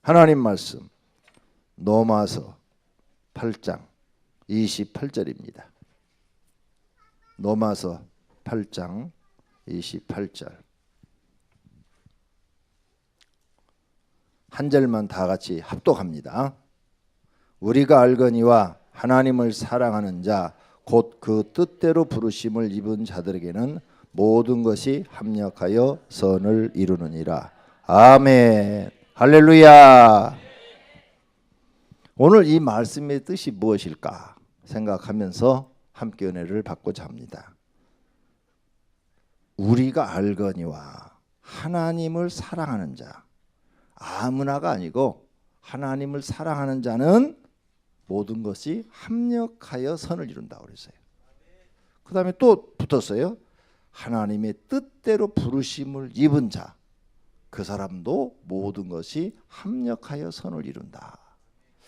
하나님 말씀 로마서 8장 28절입니다. 로마서 8장 28절. 한 절만 다 같이 합독합니다. 우리가 알거니와 하나님을 사랑하는 자 곧 그 뜻대로 부르심을 입은 자들에게는 모든 것이 합력하여 선을 이루느니라. 아멘. 할렐루야. 오늘 이 말씀의 뜻이 무엇일까 생각하면서 함께 은혜를 받고자 합니다. 우리가 알거니와 하나님을 사랑하는 자, 아무나가 아니고 하나님을 사랑하는 자는 모든 것이 합력하여 선을 이룬다고 그랬어요. 그 다음에 또 붙었어요. 하나님의 뜻대로 부르심을 입은 자, 그 사람도 모든 것이 합력하여 선을 이룬다.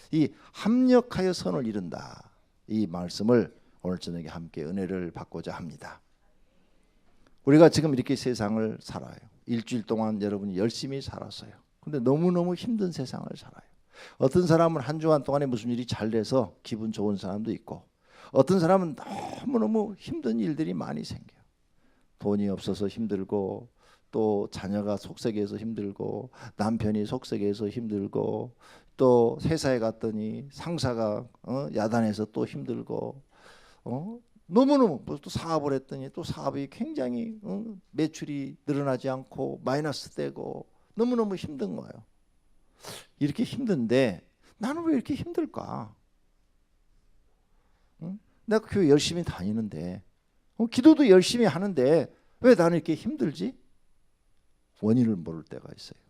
이 합력하여 선을 이룬다, 이 말씀을 오늘 저녁에 함께 은혜를 받고자 합니다. 우리가 지금 이렇게 세상을 살아요. 일주일 동안 여러분이 열심히 살았어요. 근데 너무너무 힘든 세상을 살아요. 어떤 사람은 한 주간 동안에 무슨 일이 잘 돼서 기분 좋은 사람도 있고, 어떤 사람은 너무너무 힘든 일들이 많이 생겨요. 돈이 없어서 힘들고, 또 자녀가 속썩여서 힘들고, 남편이 속썩여서 힘들고, 또 회사에 갔더니 상사가 야단해서 또 힘들고, 너무너무 또 사업을 했더니 또 사업이 굉장히 매출이 늘어나지 않고 마이너스 되고 너무너무 힘든 거예요. 이렇게 힘든데 나는 왜 이렇게 힘들까? 내가 교회 열심히 다니는데, 기도도 열심히 하는데 왜 나는 이렇게 힘들지? 원인을 모를 때가 있어요.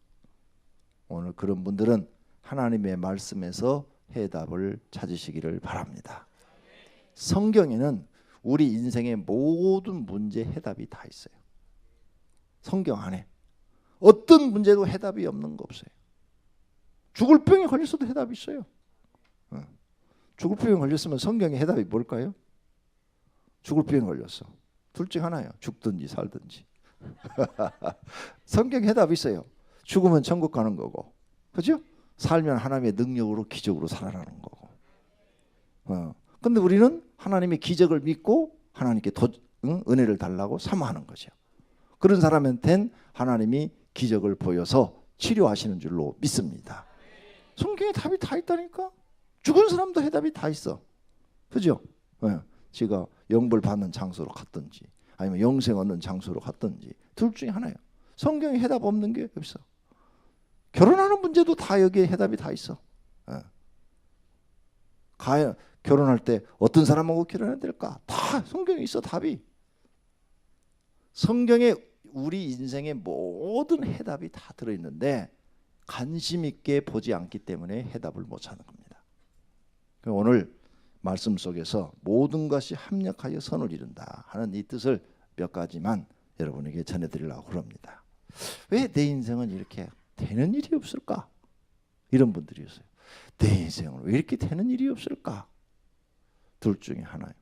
오늘 그런 분들은 하나님의 말씀에서 해답을 찾으시기를 바랍니다. 성경에는 우리 인생의 모든 문제 해답이 다 있어요. 성경 안에 어떤 문제도 해답이 없는 거 없어요. 죽을 병에 걸렸어도 해답이 있어요. 죽을 병에 걸렸으면 성경의 해답이 뭘까요? 죽을 병에 걸렸어. 둘 중 하나예요. 죽든지 살든지. 성경 해답이 있어요. 죽으면 천국 가는 거고, 그죠? 살면 하나님의 능력으로 기적으로 살아나는 거고. 근데 우리는 하나님의 기적을 믿고 하나님께 더 은혜를 달라고 사모하는 거죠. 그런 사람한테는 하나님이 기적을 보여서 치료하시는 줄로 믿습니다. 성경에 답이 다 있다니까. 죽은 사람도 해답이 다 있어, 그죠? 지가 영벌 받는 장소로 갔든지 아니면 영생 얻는 장소로 갔든지 둘 중에 하나예요. 성경에 해답 없는 게 없어. 결혼하는 문제도 다 여기에 해답이 다 있어. 결혼할 때 어떤 사람하고 결혼해야 될까? 다 성경에 있어, 답이. 성경에 우리 인생의 모든 해답이 다 들어있는데 관심 있게 보지 않기 때문에 해답을 못 찾는 겁니다. 오늘 말씀 속에서 모든 것이 합력하여 선을 이룬다 하는 이 뜻을 몇 가지만 여러분에게 전해드리려고 합니다. 왜 내 인생은 이렇게 되는 일이 없을까? 이런 분들이 있어요. 내 인생은 왜 이렇게 되는 일이 없을까? 둘 중에 하나예요.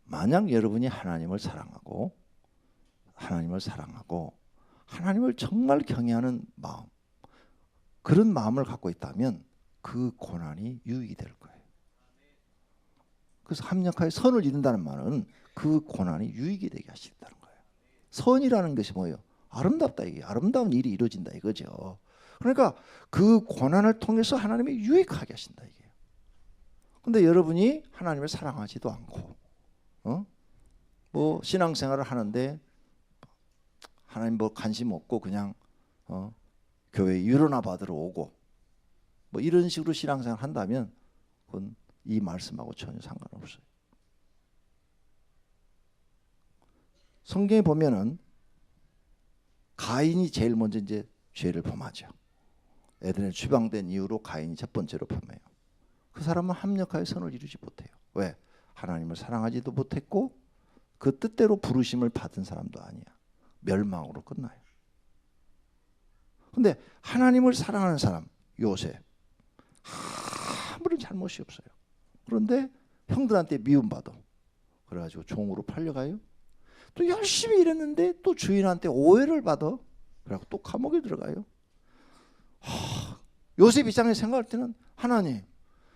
만약 여러분이 하나님을 사랑하고 하나님을 정말 경외하는 마음, 그런 마음을 갖고 있다면 그 고난이 유익이 될 거예요. 그래서 합력하여 선을 이룬다는 말은 그 고난이 유익이 되게 하신다는 거예요. 선이라는 것이 뭐예요? 아름답다, 이게 아름다운 일이 이루어진다 이거죠. 그러니까 그 고난을 통해서 하나님이 유익하게 하신다 이게요. 근데 여러분이 하나님을 사랑하지도 않고 뭐 신앙생활을 하는데 하나님 뭐 관심 없고 그냥 교회 유로나 받으러 오고 뭐 이런 식으로 신앙생활 한다면 그건 이 말씀하고 전혀 상관없어요. 성경에 보면은 가인이 제일 먼저 이제 죄를 범하죠. 에덴에 추방된 이후로 가인이 첫 번째로 범해요. 그 사람은 합력하여 선을 이루지 못해요. 왜? 하나님을 사랑하지도 못했고 그 뜻대로 부르심을 받은 사람도 아니야. 멸망으로 끝나요. 근데 하나님을 사랑하는 사람 요셉, 아무런 잘못이 없어요. 그런데 형들한테 미움받아. 그래가지고 종으로 팔려가요. 또 열심히 일했는데 또 주인한테 오해를 받아. 그래갖고 또 감옥에 들어가요. 요셉 입장에서 생각할 때는 하나님,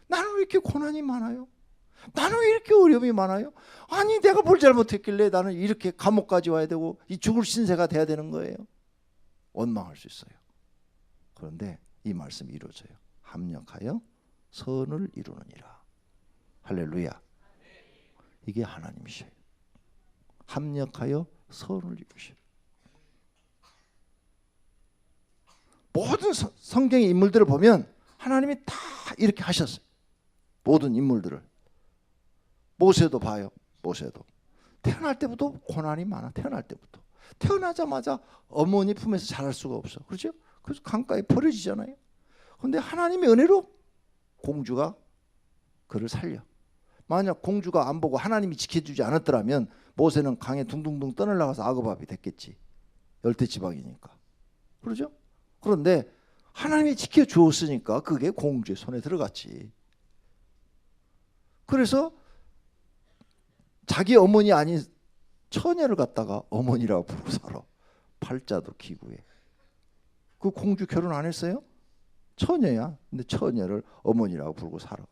나는 왜 이렇게 고난이 많아요? 나는 왜 이렇게 어려움이 많아요? 아니 내가 뭘 잘못했길래 나는 이렇게 감옥까지 와야 되고 이 죽을 신세가 돼야 되는 거예요? 원망할 수 있어요. 그런데 이 말씀이 이루어져요. 합력하여 선을 이루느니라. 할렐루야. 이게 하나님이셔요. 합력하여 선을 이루셔요. 모든 성경의 인물들을 보면 하나님이 다 이렇게 하셨어요. 모든 인물들을. 모세도 봐요. 모세도 태어날 때부터 고난이 많아. 태어날 때부터. 태어나자마자 어머니 품에서 자랄 수가 없어. 그렇죠? 그래서 강가에 버려지잖아요. 그런데 하나님의 은혜로 공주가 그를 살려. 만약 공주가 안 보고 하나님이 지켜주지 않았더라면 모세는 강에 둥둥둥 떠날라가서 아그밥이 됐겠지. 열대지방이니까. 그렇죠? 그런데 하나님이 지켜주었으니까 그게 공주의 손에 들어갔지. 그래서 자기 어머니 아닌 처녀를 갖다가 어머니라고 부르고 살아. 팔자도 기구해. 그 공주 결혼 안 했어요? 처녀야. 근데 처녀를 어머니라고 부르고 살아.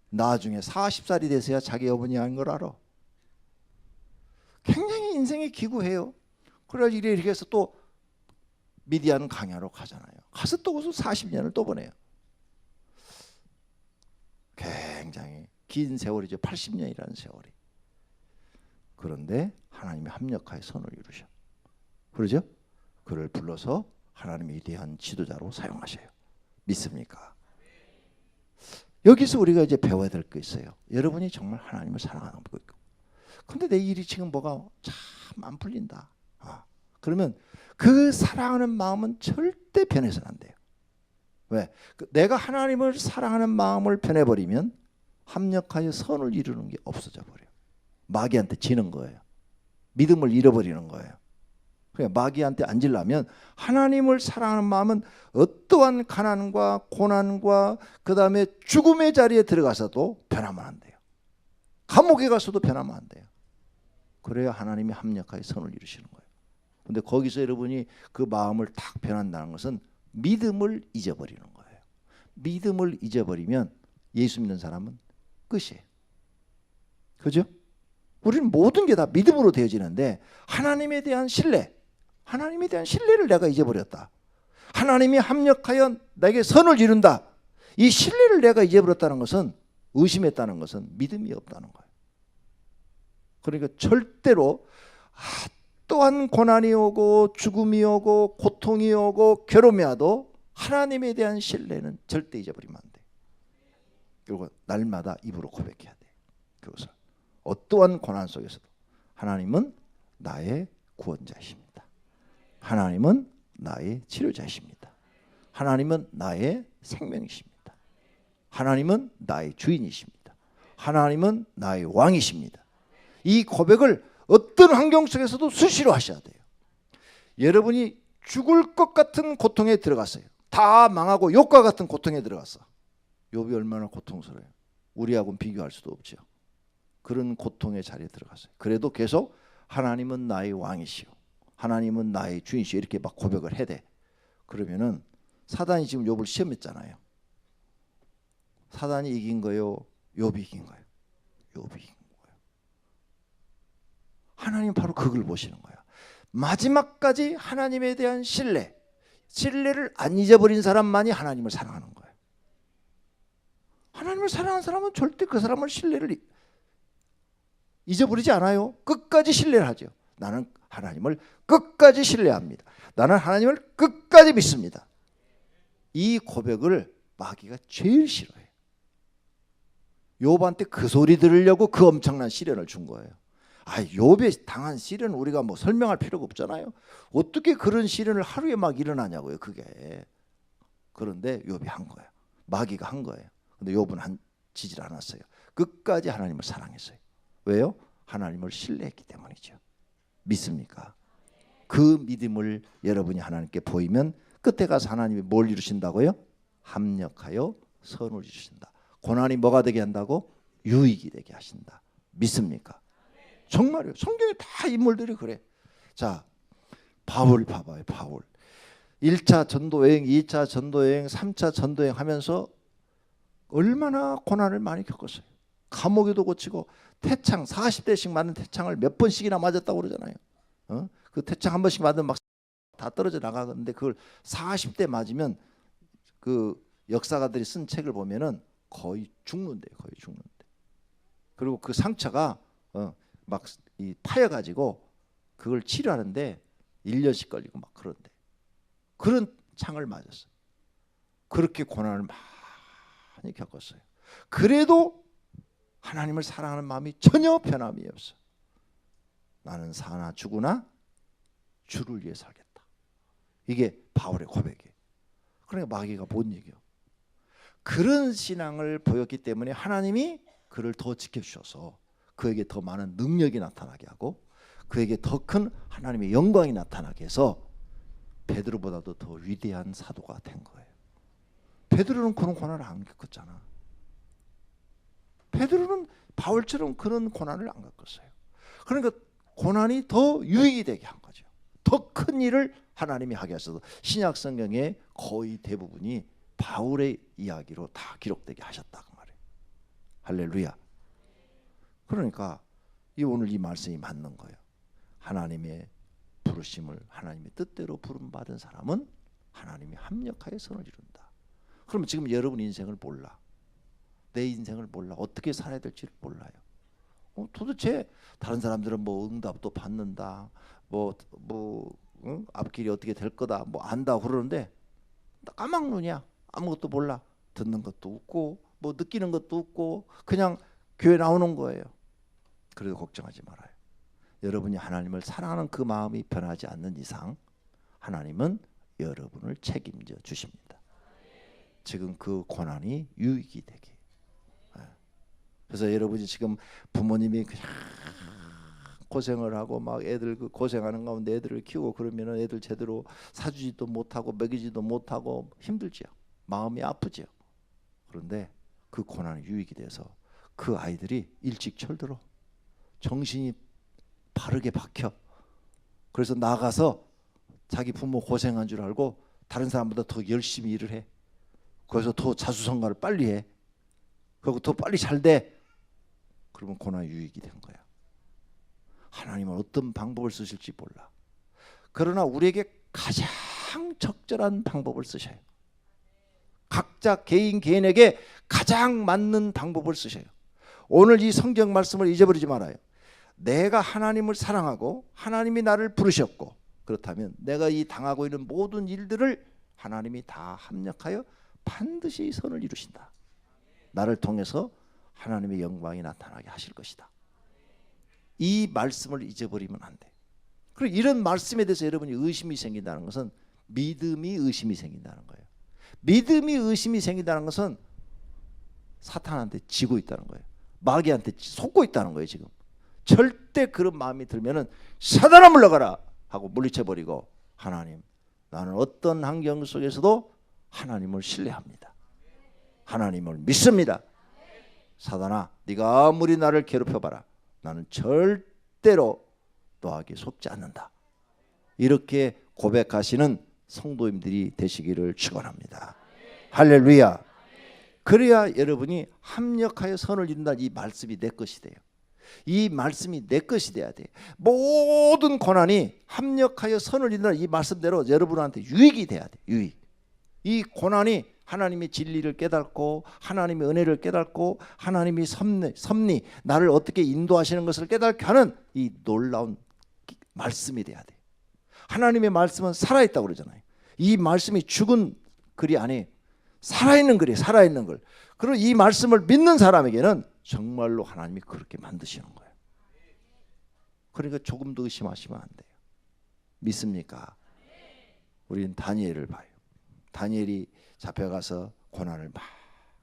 나중에 40살이 돼서야 자기 어머니 아닌 걸 알아. 굉장히 인생이 기구해요. 그래서 이렇게 해서 또 미디안 강야로 가잖아요. 가서 또 거기서 40년을 또 보내요. 굉장히 긴 세월이죠. 80년이라는 세월이. 그런데 하나님이 합력하여 선을 이루셔. 그러죠? 그를 불러서 하나님의 위대한 지도자로 사용하셔요. 믿습니까? 여기서 우리가 이제 배워야 될 게 있어요. 여러분이 정말 하나님을 사랑하는 거 있고. 근데 내 일이 지금 뭐가 참 안 풀린다. 그러면 그 사랑하는 마음은 절대 변해서는 안 돼요. 왜? 내가 하나님을 사랑하는 마음을 변해버리면 합력하여 선을 이루는 게 없어져 버려요. 마귀한테 지는 거예요. 믿음을 잃어버리는 거예요. 그냥 마귀한테 앉으려면 하나님을 사랑하는 마음은 어떠한 가난과 고난과 그 다음에 죽음의 자리에 들어가서도 변하면 안 돼요. 감옥에 가서도 변하면 안 돼요. 그래야 하나님이 합력하여 선을 이루시는 거예요. 근데 거기서 여러분이 그 마음을 딱 변한다는 것은 믿음을 잊어버리는 거예요. 믿음을 잊어버리면 예수 믿는 사람은 끝이에요. 그죠? 우리는 모든 게 다 믿음으로 되어지는데 하나님에 대한 신뢰, 하나님에 대한 신뢰를 내가 잊어버렸다. 하나님이 합력하여 내게 선을 이룬다. 이 신뢰를 내가 잊어버렸다는 것은, 의심했다는 것은 믿음이 없다는 거예요. 그러니까 절대로 또한 고난이 오고 죽음이 오고 고통이 오고 괴로움이 와도 하나님에 대한 신뢰는 절대 잊어버리면 안 돼. 그리고 날마다 입으로 고백해야 돼. 그것을 어떠한 고난 속에서도 하나님은 나의 구원자이십니다. 하나님은 나의 치료자이십니다. 하나님은 나의 생명이십니다. 하나님은 나의 주인이십니다. 하나님은 나의 왕이십니다. 이 고백을 어떤 환경 속에서도 수시로 하셔야 돼요. 여러분이 죽을 것 같은 고통에 들어갔어요. 다 망하고 욥과 같은 고통에 들어갔어. 욥이 얼마나 고통스러워요. 우리하고는 비교할 수도 없죠. 그런 고통의 자리에 들어갔어요. 그래도 계속 하나님은 나의 왕이시오, 하나님은 나의 주인이시오, 이렇게 막 고백을 해야 돼. 그러면은 사단이 지금 욥을 시험했잖아요. 사단이 이긴 거예요, 욥이 이긴 거예요? 욥이 이긴 거예요. 하나님 바로 그걸 보시는 거예요. 마지막까지 하나님에 대한 신뢰를 안 잊어버린 사람만이 하나님을 사랑하는 거예요. 하나님을 사랑하는 사람은 절대 그 사람을 신뢰를 잊어버리지 않아요. 끝까지 신뢰를 하죠. 나는 하나님을 끝까지 신뢰합니다. 나는 하나님을 끝까지 믿습니다. 이 고백을 마귀가 제일 싫어해요. 욥한테 그 소리 들으려고 그 엄청난 시련을 준 거예요. 욥이 당한 시련은 우리가 뭐 설명할 필요가 없잖아요. 어떻게 그런 시련을 하루에 막 일어나냐고요, 그게. 그런데 욥이 한 거예요. 마귀가 한 거예요. 근데 욥은 지질 않았어요. 끝까지 하나님을 사랑했어요. 왜요? 하나님을 신뢰했기 때문이죠. 믿습니까? 그 믿음을 여러분이 하나님께 보이면 끝에 가서 하나님이 뭘 이루신다고요? 합력하여 선을 이루신다. 고난이 뭐가 되게 한다고? 유익이 되게 하신다. 믿습니까? 정말요. 성경에 다 인물들이 그래. 자, 바울 봐봐요. 바울. 1차 전도여행, 2차 전도여행, 3차 전도여행 하면서 얼마나 고난을 많이 겪었어요. 감옥에도 갇히고 태창 40대씩 맞는 태창을 몇 번씩이나 맞았다고 그러잖아요. 그 태창 한 번씩 맞으면 막 다 떨어져 나가는데 그걸 40대 맞으면 그 역사가들이 쓴 책을 보면은 거의 죽는데, 거의 죽는데. 그리고 그 상처가 막 이 파여가지고 그걸 치료하는데 1년씩 걸리고 막 그런데 그런 창을 맞았어요. 그렇게 고난을 많이 겪었어요. 그래도 하나님을 사랑하는 마음이 전혀 변함이 없어. 나는 사나 죽으나 주를 위해 살겠다. 이게 바울의 고백이에요. 그러니까 마귀가 못 이겨요. 그런 신앙을 보였기 때문에 하나님이 그를 더 지켜주셔서 그에게 더 많은 능력이 나타나게 하고 그에게 더 큰 하나님의 영광이 나타나게 해서 베드로보다도 더 위대한 사도가 된 거예요. 베드로는 그런 고난을 안 겪었잖아. 베드로는 바울처럼 그런 고난을 안 겪었어요. 그러니까 고난이 더 유익이 되게 한 거죠. 더 큰 일을 하나님이 하게 하셔서 신약 성경의 거의 대부분이 바울의 이야기로 다 기록되게 하셨다 그 말이에요. 할렐루야. 그러니까 오늘 이 말씀이 맞는 거예요. 하나님의 부르심을 하나님의 뜻대로 부름받은 사람은 하나님이 합력하여 선을 이룬다. 그러면 지금 여러분 인생을 몰라. 내 인생을 몰라. 어떻게 살아야 될지를 몰라요. 도대체 다른 사람들은 뭐 응답도 받는다. 앞길이 어떻게 될 거다. 뭐 안다 그러는데 까막눈이야. 아무것도 몰라. 듣는 것도 없고 뭐 느끼는 것도 없고 그냥 교회 나오는 거예요. 그래도 걱정하지 말아요. 여러분이 하나님을 사랑하는 그 마음이 변하지 않는 이상 하나님은 여러분을 책임져 주십니다. 지금 그 고난이 유익이 되게. 그래서 여러분이 지금 부모님이 그냥 고생을 하고 막 애들 그 고생하는 가운데 애들을 키우고 그러면은 애들 제대로 사주지도 못하고 먹이지도 못하고 힘들지요. 마음이 아프지요. 그런데 그 고난이 유익이 돼서 그 아이들이 일찍 철들어. 정신이 바르게 박혀. 그래서 나가서 자기 부모 고생한 줄 알고 다른 사람보다 더 열심히 일을 해. 그래서 더 자수성가를 빨리 해. 그리고 더 빨리 잘 돼. 그러면 고난이 유익이 된 거야. 하나님은 어떤 방법을 쓰실지 몰라. 그러나 우리에게 가장 적절한 방법을 쓰셔요. 각자 개인에게 가장 맞는 방법을 쓰셔요. 오늘 이 성경 말씀을 잊어버리지 말아요. 내가 하나님을 사랑하고 하나님이 나를 부르셨고 그렇다면 내가 이 당하고 있는 모든 일들을 하나님이 다 합력하여 반드시 선을 이루신다. 나를 통해서 하나님의 영광이 나타나게 하실 것이다. 이 말씀을 잊어버리면 안 돼. 그리고 이런 말씀에 대해서 여러분이 의심이 생긴다는 것은 믿음이 의심이 생긴다는 거예요. 믿음이 의심이 생긴다는 것은 사탄한테 지고 있다는 거예요. 마귀한테 속고 있다는 거예요. 지금 절대 그런 마음이 들면은 사단아 물러가라 하고 물리쳐버리고 하나님 나는 어떤 환경 속에서도 하나님을 신뢰합니다. 하나님을 믿습니다. 사단아 네가 아무리 나를 괴롭혀봐라 나는 절대로 너에게 속지 않는다. 이렇게 고백하시는 성도님들이 되시기를 축원합니다. 할렐루야. 그래야 여러분이 합력하여 선을 이룬다. 이 말씀이 내 것이 돼요. 이 말씀이 내 것이 돼야 돼. 모든 고난이 합력하여 선을 이룬다. 이 말씀대로 여러분한테 유익이 돼야 돼. 유익. 이 고난이 하나님의 진리를 깨닫고 하나님의 은혜를 깨닫고 하나님이 섭리 나를 어떻게 인도하시는 것을 깨닫게 하는 이 놀라운 말씀이 돼야 돼. 하나님의 말씀은 살아있다고 그러잖아요. 이 말씀이 죽은 글이 아니에요. 살아있는 글이에요. 살아있는 글. 그리고 이 말씀을 믿는 사람에게는 정말로 하나님이 그렇게 만드시는 거예요. 그러니까 조금도 의심하시면 안 돼요. 믿습니까? 우리는 다니엘을 봐요. 다니엘이 잡혀가서 고난을 막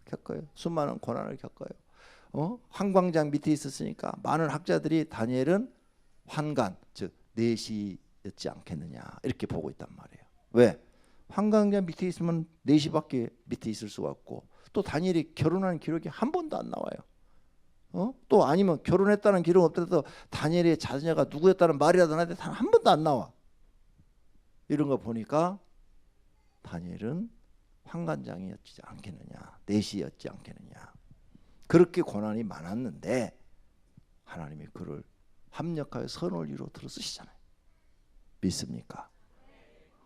겪어요. 수많은 고난을 겪어요. 환광장 밑에 있었으니까 많은 학자들이 다니엘은 환관, 즉 내시였지 않겠느냐 이렇게 보고 있단 말이에요. 왜? 환광장 밑에 있으면 내시밖에 밑에 있을 수가 없고 또 다니엘이 결혼한 기록이 한 번도 안 나와요. 또 아니면 결혼했다는 기록 없더라도 다니엘의 자녀가 누구였다는 말이라도 하는데 단 한 번도 안 나와. 이런 거 보니까 다니엘은 환관장이었지 않겠느냐, 내시였지 않겠느냐. 그렇게 고난이 많았는데 하나님이 그를 합력하여 선을 이루어 들어 쓰시잖아요. 믿습니까?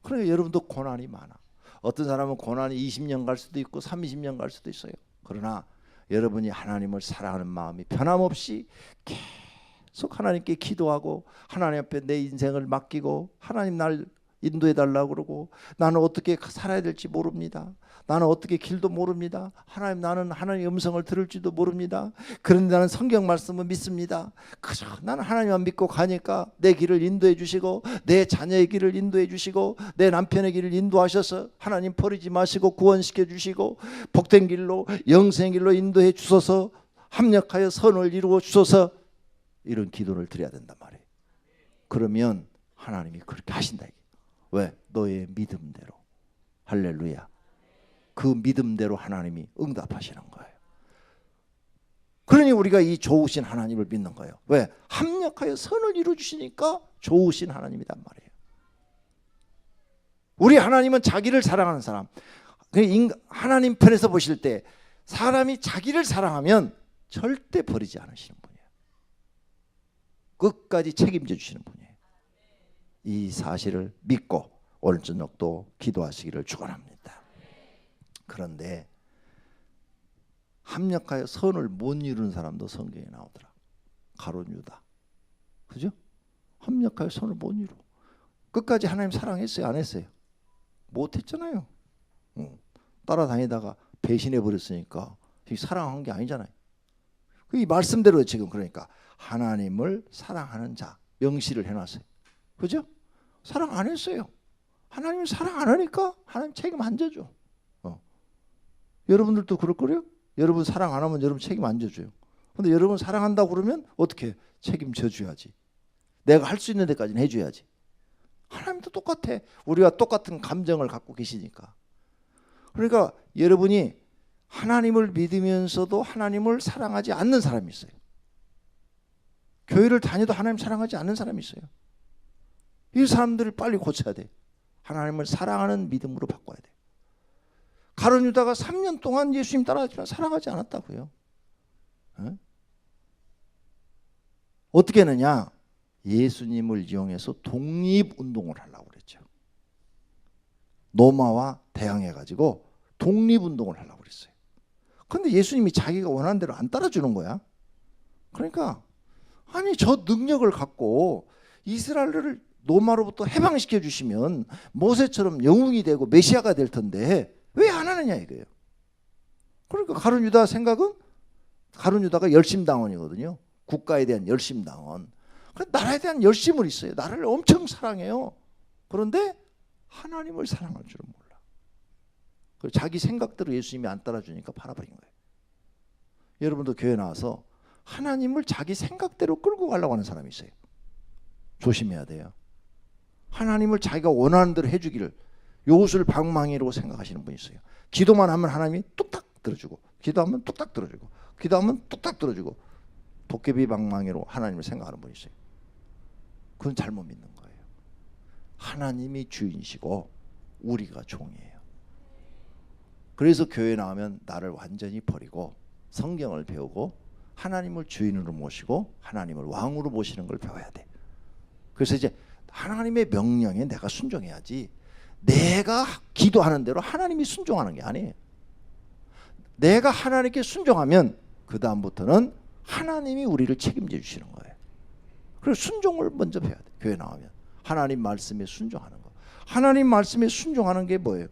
그러니까 여러분도 고난이 많아. 어떤 사람은 고난이 20년 갈 수도 있고 30년 갈 수도 있어요. 그러나 여러분이 하나님을 사랑하는 마음이 변함없이 계속 하나님께 기도하고 하나님 앞에 내 인생을 맡기고 하나님 날 인도해 달라고 그러고 나는 어떻게 살아야 될지 모릅니다. 나는 어떻게 길도 모릅니다. 하나님 나는 하나님의 음성을 들을지도 모릅니다. 그런데 나는 성경 말씀을 믿습니다. 그저 나는 하나님만 믿고 가니까 내 길을 인도해 주시고 내 자녀의 길을 인도해 주시고 내 남편의 길을 인도하셔서 하나님 버리지 마시고 구원시켜 주시고 복된 길로 영생의 길로 인도해 주소서 합력하여 선을 이루어 주소서 이런 기도를 드려야 된단 말이에요. 그러면 하나님이 그렇게 하신다. 왜? 너의 믿음대로. 할렐루야. 그 믿음대로 하나님이 응답하시는 거예요. 그러니 우리가 이 좋으신 하나님을 믿는 거예요. 왜? 합력하여 선을 이루어 주시니까 좋으신 하나님이란 말이에요. 우리 하나님은 자기를 사랑하는 사람. 하나님 편에서 보실 때 사람이 자기를 사랑하면 절대 버리지 않으시는 분이에요. 끝까지 책임져 주시는 분이에요. 이 사실을 믿고 오늘 저녁도 기도하시기를 축원합니다. 그런데 합력하여 선을 못 이루는 사람도 성경에 나오더라. 가룟 유다. 그죠? 합력하여 선을 못 이루. 끝까지 하나님 사랑했어요? 안 했어요? 못 했잖아요. 따라다니다가 배신해 버렸으니까 사랑한 게 아니잖아요. 이 말씀대로 지금 그러니까 하나님을 사랑하는 자 명시를 해놨어요. 그죠? 사랑 안 했어요. 하나님을 사랑 안 하니까 하나님 책임 안 져줘. 여러분들도 그럴 거예요? 여러분 사랑 안 하면 여러분 책임 안 져줘요. 근데 여러분 사랑한다고 그러면 어떻게 책임져 줘야지. 내가 할 수 있는 데까지는 해줘야지. 하나님도 똑같아. 우리가 똑같은 감정을 갖고 계시니까. 그러니까 여러분이 하나님을 믿으면서도 하나님을 사랑하지 않는 사람이 있어요. 교회를 다녀도 하나님 사랑하지 않는 사람이 있어요. 이 사람들을 빨리 고쳐야 돼. 하나님을 사랑하는 믿음으로 바꿔야 돼. 가룟 유다가 3년 동안 예수님 따라하지만 사랑하지 않았다고요. 어떻게 했느냐? 예수님을 이용해서 독립운동을 하려고 그랬죠. 로마와 대항해가지고 독립운동을 하려고 그랬어요. 그런데 예수님이 자기가 원하는 대로 안 따라주는 거야. 그러니까 아니 저 능력을 갖고 이스라엘을 로마로부터 해방시켜 주시면 모세처럼 영웅이 되고 메시아가 될 텐데 왜 안 하느냐 이거예요. 그러니까 가룟 유다 생각은 가룟 유다가 열심당원이거든요. 국가에 대한 열심당원. 나라에 대한 열심을 있어요. 나라를 엄청 사랑해요. 그런데 하나님을 사랑할 줄은 몰라. 자기 생각대로 예수님이 안 따라주니까 팔아버린 거예요. 여러분도 교회 나와서 하나님을 자기 생각대로 끌고 가려고 하는 사람이 있어요. 조심해야 돼요. 하나님을 자기가 원하는 대로 해주기를 요술 방망이라고 생각하시는 분이 있어요. 기도만 하면 하나님이 뚝딱 들어주고 기도하면 뚝딱 들어주고 기도하면 뚝딱 들어주고 도깨비 방망이로 하나님을 생각하는 분이 있어요. 그건 잘못 믿는 거예요. 하나님이 주인이시고 우리가 종이에요. 그래서 교회 나오면 나를 완전히 버리고 성경을 배우고 하나님을 주인으로 모시고 하나님을 왕으로 모시는 걸 배워야 돼. 그래서 이제 하나님의 명령에 내가 순종해야지 내가 기도하는 대로 하나님이 순종하는 게 아니에요. 내가 하나님께 순종하면 그 다음부터는 하나님이 우리를 책임져 주시는 거예요. 그래서 순종을 먼저 해야 돼. 교회 나오면 하나님 말씀에 순종하는 거. 하나님 말씀에 순종하는 게 뭐예요?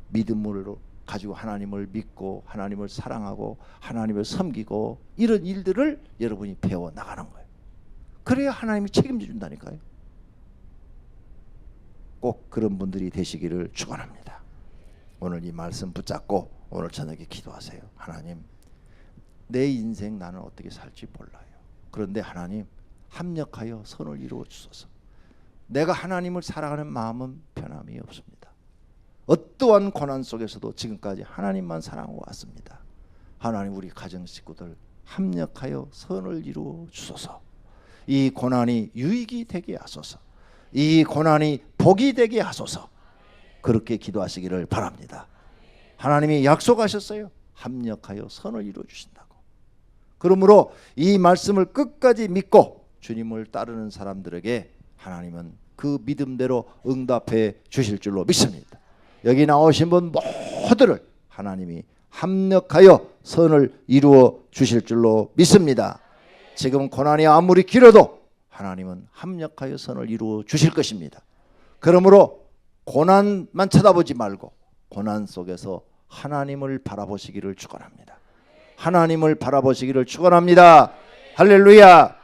믿음으로 가지고 하나님을 믿고 하나님을 사랑하고 하나님을 섬기고 이런 일들을 여러분이 배워 나가는 거예요. 그래야 하나님이 책임져 준다니까요. 꼭 그런 분들이 되시기를 축원합니다. 오늘 이 말씀 붙잡고 오늘 저녁에 기도하세요. 하나님, 내 인생 나는 어떻게 살지 몰라요. 그런데 하나님 합력하여 선을 이루어 주소서. 내가 하나님을 사랑하는 마음은 변함이 없습니다. 어떠한 고난 속에서도 지금까지 하나님만 사랑하고 왔습니다. 하나님 우리 가정 식구들 합력하여 선을 이루어 주소서. 이 고난이 유익이 되게 하소서. 이 고난이 복이 되게 하소서. 그렇게 기도하시기를 바랍니다. 하나님이 약속하셨어요. 합력하여 선을 이루어 주신다고. 그러므로 이 말씀을 끝까지 믿고 주님을 따르는 사람들에게 하나님은 그 믿음대로 응답해 주실 줄로 믿습니다. 여기 나오신 분 모두를 하나님이 합력하여 선을 이루어 주실 줄로 믿습니다. 지금 고난이 아무리 길어도 하나님은 합력하여 선을 이루어 주실 것입니다. 그러므로 고난만 쳐다보지 말고 고난 속에서 하나님을 바라보시기를 축원합니다. 하나님을 바라보시기를 축원합니다. 할렐루야.